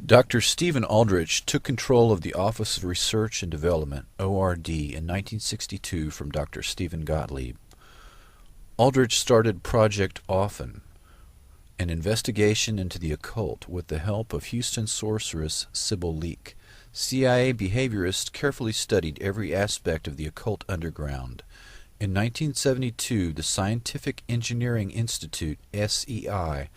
Dr. Stephen Aldrich took control of the Office of Research and Development, ORD, in 1962 from Dr. Stephen Gottlieb. Aldrich started Project Often, an investigation into the occult with the help of Houston sorceress Sybil Leek. CIA behaviorists carefully studied every aspect of the occult underground. In 1972, the Scientific Engineering Institute, SEI,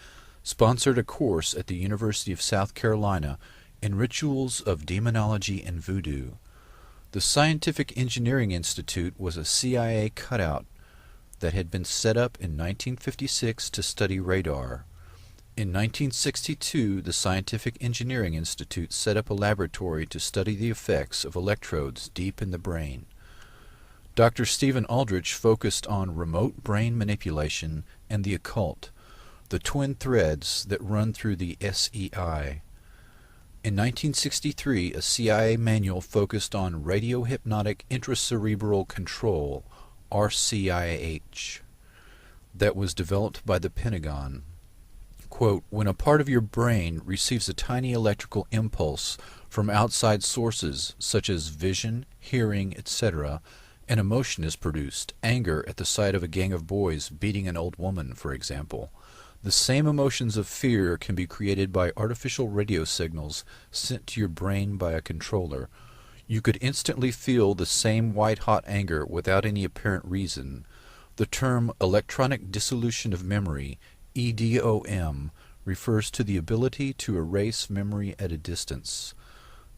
sponsored a course at the University of South Carolina in Rituals of Demonology and Voodoo. The Scientific Engineering Institute was a CIA cutout that had been set up in 1956 to study radar. In 1962, the Scientific Engineering Institute set up a laboratory to study the effects of electrodes deep in the brain. Dr. Stephen Aldrich focused on remote brain manipulation and the occult, the twin threads that run through the SEI. In 1963, a CIA manual focused on radiohypnotic intracerebral control, RCIH, that was developed by the Pentagon. Quote, when a part of your brain receives a tiny electrical impulse from outside sources such as vision, hearing, etc., an emotion is produced, anger at the sight of a gang of boys beating an old woman, for example. The same emotions of fear can be created by artificial radio signals sent to your brain by a controller. You could instantly feel the same white-hot anger without any apparent reason. The term electronic dissolution of memory, EDOM, refers to the ability to erase memory at a distance.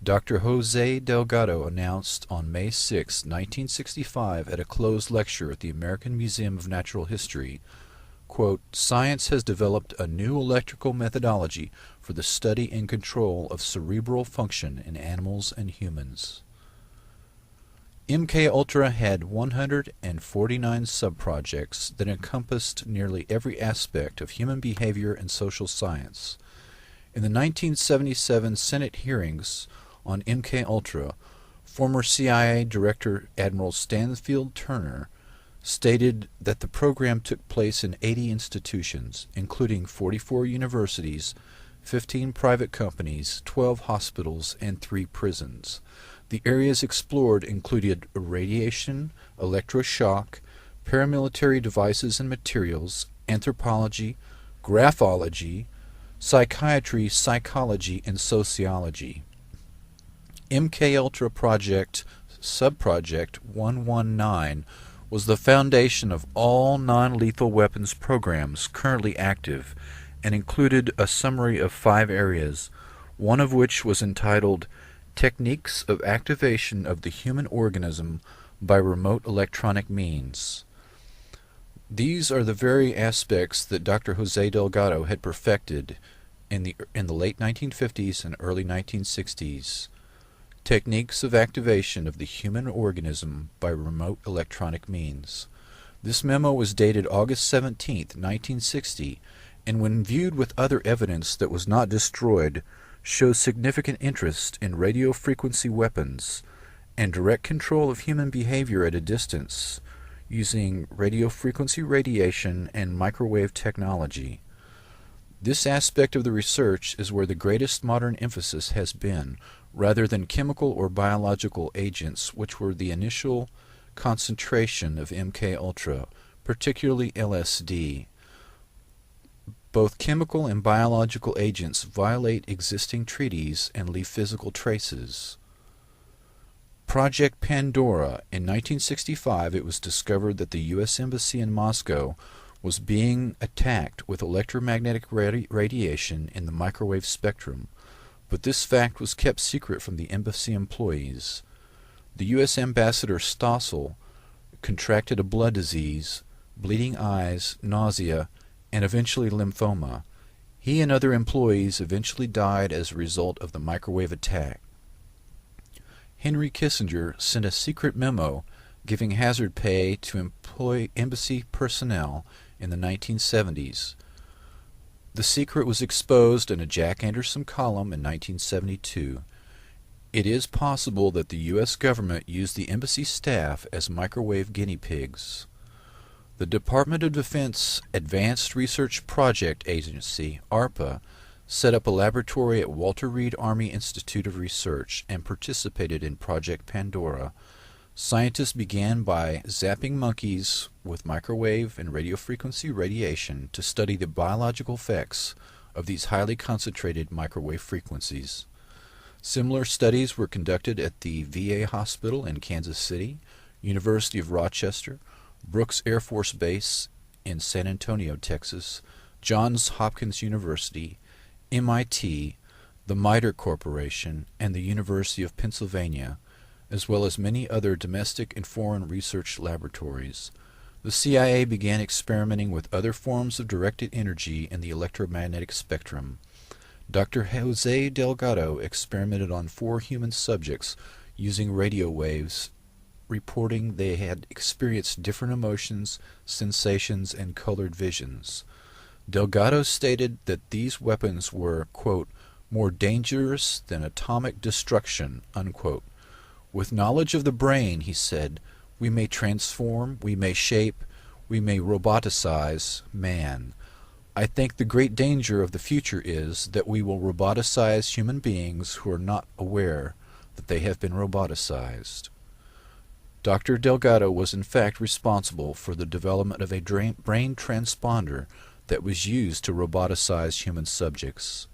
Dr. Jose Delgado announced on May 6, 1965, at a closed lecture at the American Museum of Natural History, quote, science has developed a new electrical methodology for the study and control of cerebral function in animals and humans. MKUltra had 149 subprojects that encompassed nearly every aspect of human behavior and social science. In the 1977 Senate hearings on MKUltra, former CIA Director Admiral Stanfield Turner stated that the program took place in 80 institutions, including 44 universities, 15 private companies, 12 hospitals, and 3 prisons. The areas explored included irradiation, electroshock, paramilitary devices and materials, anthropology, graphology, psychiatry, psychology, and sociology. MKUltra Project Subproject 119 was the foundation of all non-lethal weapons programs currently active and included a summary of 5 areas, one of which was entitled Techniques of Activation of the Human Organism by Remote Electronic Means. These are the very aspects that Dr. Jose Delgado had perfected in the late 1950s and early 1960s. Techniques of Activation of the Human Organism by Remote Electronic Means. This memo was dated August 17, 1960, and when viewed with other evidence that was not destroyed, shows significant interest in radio frequency weapons and direct control of human behavior at a distance using radio frequency radiation and microwave technology. This aspect of the research is where the greatest modern emphasis has been, rather than chemical or biological agents, which were the initial concentration of MKUltra, particularly LSD. Both chemical and biological agents violate existing treaties and leave physical traces. Project Pandora. In 1965, it was discovered that the U.S. Embassy in Moscow was being attacked with electromagnetic radiation in the microwave spectrum, but this fact was kept secret from the embassy employees. The U.S. Ambassador Stossel contracted a blood disease, bleeding eyes, nausea, and eventually lymphoma. He and other employees eventually died as a result of the microwave attack. Henry Kissinger sent a secret memo giving hazard pay to embassy personnel in the 1970s. The secret was exposed in a Jack Anderson column in 1972. It is possible that the U.S. government used the embassy staff as microwave guinea pigs. The Department of Defense Advanced Research Project Agency, ARPA, set up a laboratory at Walter Reed Army Institute of Research, and participated in Project Pandora. Scientists began by zapping monkeys with microwave and radiofrequency radiation to study the biological effects of these highly concentrated microwave frequencies. Similar studies were conducted at the VA hospital in Kansas City, University of Rochester, Brooks Air Force Base in San Antonio, Texas, Johns Hopkins University, MIT, the MITRE Corporation, and the University of Pennsylvania, as well as many other domestic and foreign research laboratories. The CIA began experimenting with other forms of directed energy in the electromagnetic spectrum. Dr. Jose Delgado experimented on 4 human subjects using radio waves, reporting they had experienced different emotions, sensations, and colored visions. Delgado stated that these weapons were, quote, more dangerous than atomic destruction, unquote. With knowledge of the brain, he said, we may transform, we may shape, we may roboticize man. I think the great danger of the future is that we will roboticize human beings who are not aware that they have been roboticized. Dr. Delgado was in fact responsible for the development of a brain transponder that was used to roboticize human subjects.